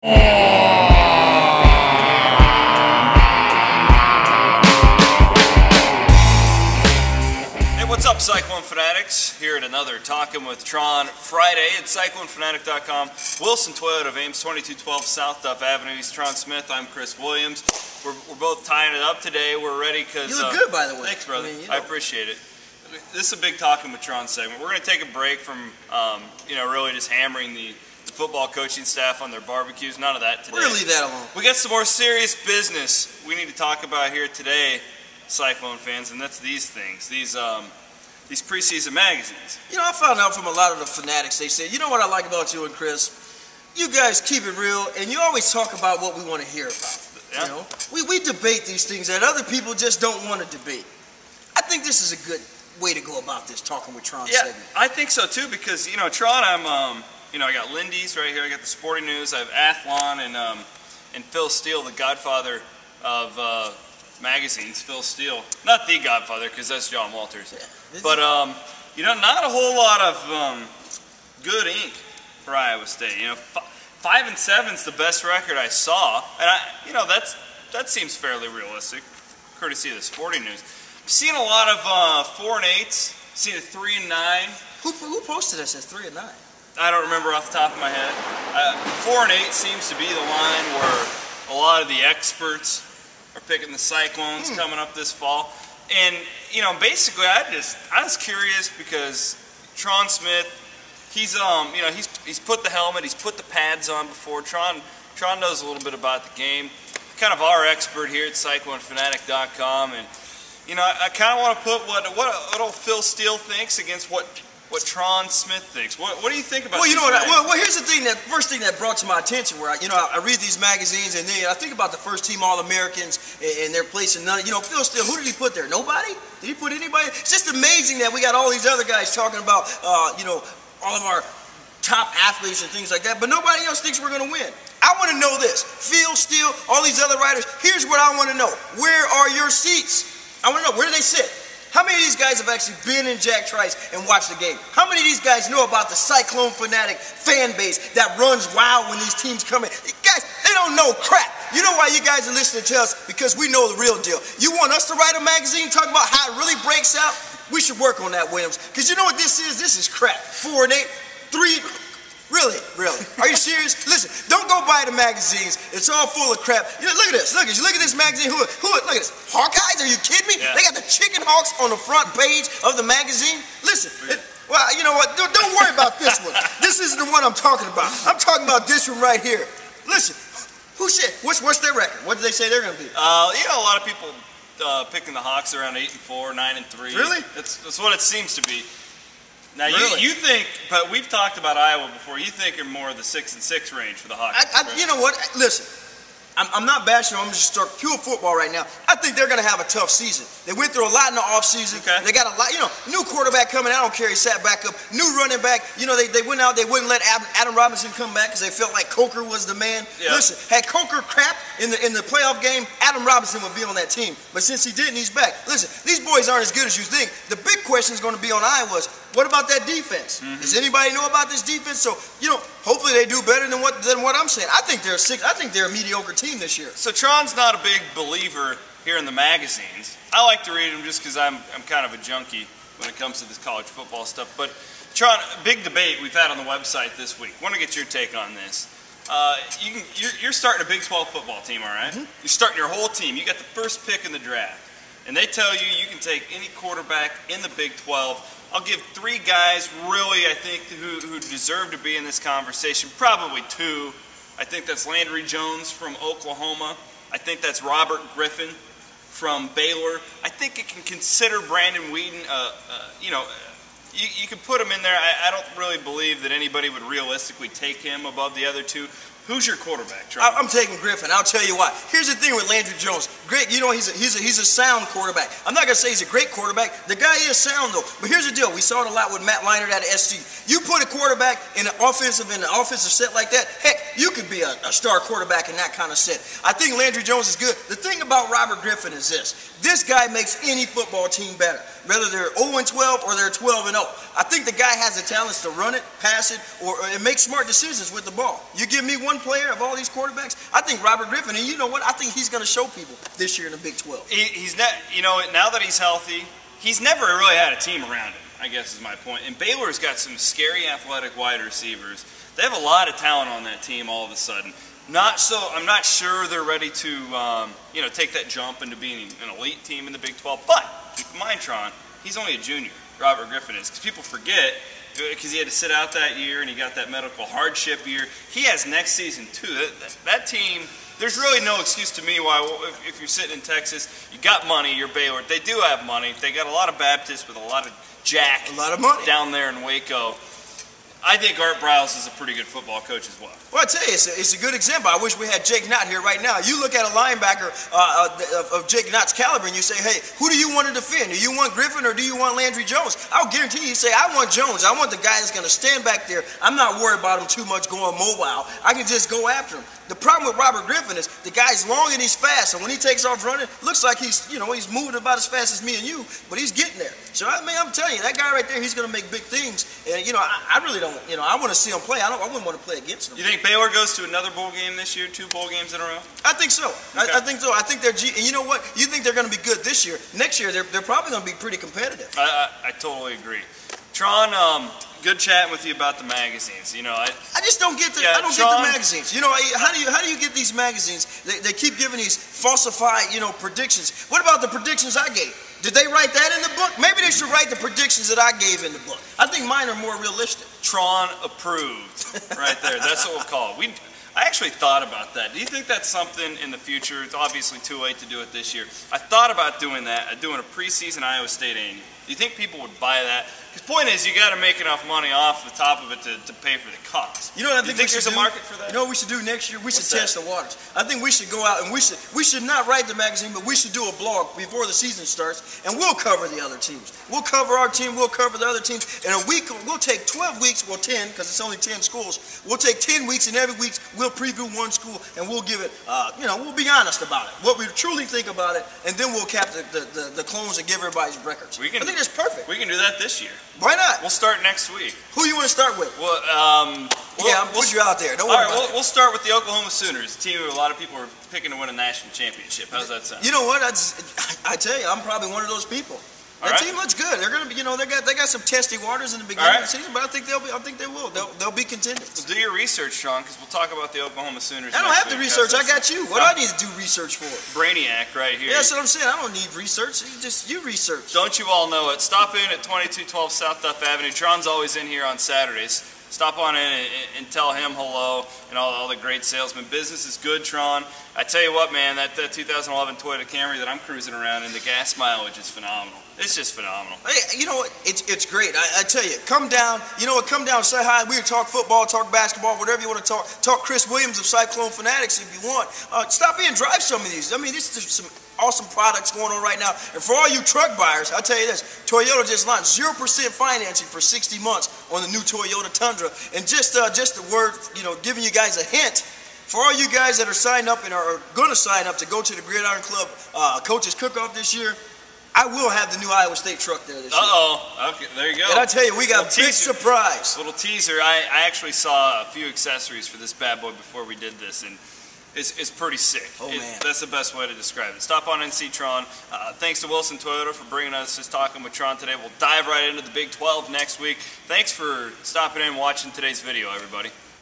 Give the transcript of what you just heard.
Hey, what's up, Cyclone Fanatics? Here at another Talkin' with Tron Friday at CycloneFanatic.com. Wilson Toyota of Ames, 2212 South Duff Avenue, East. Tron Smith. I'm Chris Williams. We're both tying it up today. We're ready because... You look good, by the way. Thanks, brother. I appreciate it. This is a big Talkin' with Tron segment. We're going to take a break from, really just hammering the football coaching staff on their barbecues. None of that today. We're going to leave that alone. We got some more serious business we need to talk about here today, Cyclone fans, and that's these things, these preseason magazines. You know, I found out from a lot of the fanatics, they say, you know what I like about you and Chris? You guys keep it real, and you always talk about what we want to hear about. Yeah. You know, we debate these things that other people just don't want to debate. I think this is a good way to go about this Talking with Tron segment. I think so too, because Tron, I got Lindy's right here. I got the Sporting News. I have Athlon and Phil Steele, the godfather of magazines. Phil Steele, not the godfather, because that's John Walters. Yeah. But not a whole lot of good ink for Iowa State. 5-7 is the best record I saw, and that seems fairly realistic, courtesy of the Sporting News. I've seen a lot of 4-8s. Seen a 3-9. Who posted us at 3-9? I don't remember off the top of my head. 4-8 seems to be the line where a lot of the experts are picking the Cyclones coming up this fall. And basically, I was curious because Tron Smith, he's put the helmet, he's put the pads on before. Tron knows a little bit about the game. Kind of our expert here at CycloneFanatic.com, and I kind of want to put what old Phil Steele thinks against what Tron Smith thinks. What do you think about? Well, here's the thing. First thing that brought to my attention, where I read these magazines and then I think about the first team All-Americans and their place in none. Phil Steele, who did he put there? Nobody? Did he put anybody? It's just amazing that we got all these other guys talking about all of our top athletes and things like that, but nobody else thinks we're going to win. I want to know this. Phil Steele, all these other writers. Here's what I want to know. Where are your seats? I want to know, where do they sit? How many of these guys have actually been in Jack Trice and watched the game? How many of these guys know about the Cyclone Fanatic fan base that runs wild when these teams come in? Guys, they don't know crap. You know why you guys are listening to us? Because we know the real deal. You want us to write a magazine talking about how it really breaks out? We should work on that, Williams. Because you know what this is? This is crap. 4-8, 3... Really? Are you serious? Listen, don't go buy the magazines. It's all full of crap. Look at this. Look at this magazine. Look at this. Hawkeyes? Are you kidding me? Yeah. They got the chicken hawks on the front page of the magazine. Listen, well, you know what? Don't worry about this one. This isn't the one I'm talking about. I'm talking about this one right here. Listen, what's their record? What do they say they're going to be? A lot of people picking the Hawks around 8-4, 9-3. Really? That's what it seems to be. Now, really? you think, but we've talked about Iowa before, you think you're more of the 6-6 range for the Hawks. You know what? Listen, I'm not bashing them. I'm just start pure football right now. I think they're going to have a tough season. They went through a lot in the offseason. Okay. They got a lot, new quarterback coming. I don't care. He sat back up. New running back. They went out. They wouldn't let Adam Robinson come back because they felt like Coker was the man. Yeah. Listen, had Coker crap in the playoff game, Adam Robinson would be on that team. But since he didn't, he's back. Listen, these boys aren't as good as you think. The big question is going to be on Iowa's. What about that defense? Does anybody know about this defense? So, hopefully they do better than what I'm saying. I think they're a mediocre team this year. So Tron's not a big believer here in the magazines. I like to read them just because I'm kind of a junkie when it comes to this college football stuff. But Tron, big debate we've had on the website this week. Want to get your take on this. You're starting a Big 12 football team, all right? You're starting your whole team. You got the first pick in the draft. And they tell you can take any quarterback in the Big 12. I'll give 3 guys, really, I think, who deserve to be in this conversation. Probably 2. I think that's Landry Jones from Oklahoma. I think that's Robert Griffin from Baylor. I think it can consider Brandon Whedon. You can put him in there. I don't really believe that anybody would realistically take him above the other 2. Who's your quarterback, Tron? I'm taking Griffin. I'll tell you why. Here's the thing with Landry Jones. Great, he's a sound quarterback. I'm not gonna say he's a great quarterback. The guy is sound though. But here's the deal. We saw it a lot with Matt Leinart at SC. You put a quarterback in an offensive set like that. Heck, you could be a star quarterback in that kind of set. I think Landry Jones is good. The thing about Robert Griffin is this. This guy makes any football team better. whether they're 0-12 or they're 12-0. I think the guy has the talents to run it, pass it, or make smart decisions with the ball. You give me one player of all these quarterbacks, I think Robert Griffin, and you know what? I think he's going to show people this year in the Big 12. He's not, you know, now that he's healthy, he's never really had a team around him, I guess is my point. And Baylor's got some scary athletic wide receivers. They have a lot of talent on that team all of a sudden. I'm not sure they're ready to, you know, take that jump into being an elite team in the Big 12. But keep in mind, Tron, he's only a junior. Robert Griffin is, because people forget, because he had to sit out that year and he got that medical hardship year. He has next season too. That team, there's really no excuse to me why, if you're sitting in Texas, you got money, you're Baylor. They do have money. They got a lot of Baptists with a lot of jack, a lot of money down there in Waco. I think Art Briles is a pretty good football coach as well. Well, I tell you, it's a good example. I wish we had Jake Knott here right now. You look at a linebacker of Jake Knott's caliber and you say, hey, who do you want to defend? Do you want Griffin or do you want Landry Jones? I'll guarantee you say, I want Jones. I want the guy that's going to stand back there. I'm not worried about him too much going mobile. I can just go after him. The problem with Robert Griffin is the guy's long and he's fast, and when he takes off running, looks like he's moving about as fast as me and you, but he's getting there. So I mean, I'm telling you, that guy right there, he's going to make big things. And I really don't. I want to see him play. I wouldn't want to play against him. You think Baylor goes to another bowl game this year, 2 bowl games in a row? I think so. Okay. I think so. I think and you know what? You think they're going to be good this year. Next year, they're probably going to be pretty competitive. I totally agree. Tron, good chatting with you about the magazines. I just don't get get the magazines. How do you get these magazines? They keep giving these falsified, predictions. What about the predictions I gave? Did they write that in the book? Maybe they should write the predictions that I gave in the book. I think mine are more realistic. Tron approved, right there. That's what we'll call it. I actually thought about that. Do you think that's something in the future? It's obviously too late to do it this year. I thought about doing that, doing a preseason Iowa State annual. Do you think people would buy that? Because the point is, you got to make enough money off the top of it to pay for the cost. You know what I think, there's a market for that? You know what we should do next year? We should test the waters. I think we should go out and we should not write the magazine, but we should do a blog before the season starts, and we'll cover the other teams. We'll cover our team. We'll cover the other teams. In a week, we'll take 12 weeks. Well, 10 because it's only 10 schools. We'll take 10 weeks, and every week we'll preview one school, and we'll give it. We'll be honest about it, what we truly think about it, and then we'll cap the clones and give everybody's records. I think that's perfect. We can do that this year. Why not? We'll start next week. Who you want to start with? Well, I'll put you out there. Don't worry about it. We'll start with the Oklahoma Sooners, a team who a lot of people are picking to win a national championship. How's that sound? You know what? I tell you, I'm probably one of those people. That team looks good. They're gonna be, they got some testy waters in the beginning of the season, but I think they will. They'll be contenders. Well, do your research, Sean, because we'll talk about the Oklahoma Sooners. I don't have to research. I got you. What do I need to do research for? Brainiac, right here. Yeah, that's what I'm saying. I don't need research. You research. Don't you all know it? Stop in at 2212 South Duff Avenue. Tron's always in here on Saturdays. Stop on in and tell him hello and all the great salesmen. Business is good, Tron. I tell you what, man, that 2011 Toyota Camry that I'm cruising around in, the gas mileage is phenomenal. It's just phenomenal. Hey, you know what? It's great. I tell you, come down. You know what? Come down, say hi. We can talk football, talk basketball, whatever you want to talk. Talk Chris Williams of Cyclone Fanatics if you want. Stop in and drive some of these. I mean, this is some awesome products going on right now. And for all you truck buyers, I'll tell you this. Toyota just launched 0% financing for 60 months on the new Toyota Tundra. And just the word, giving you guys a hint. For all you guys that are signed up and are going to sign up to go to the Gridiron Club Coaches Cook-Off this year, I will have the new Iowa State truck there this year. Okay, there you go. And I tell you, we got a big surprise. Little teaser. I actually saw a few accessories for this bad boy before we did this, and it's pretty sick. Oh, man. That's the best way to describe it. Stop on and see Tron. Thanks to Wilson Toyota for bringing us just talking with Tron today. We'll dive right into the Big 12 next week. Thanks for stopping in and watching today's video, everybody.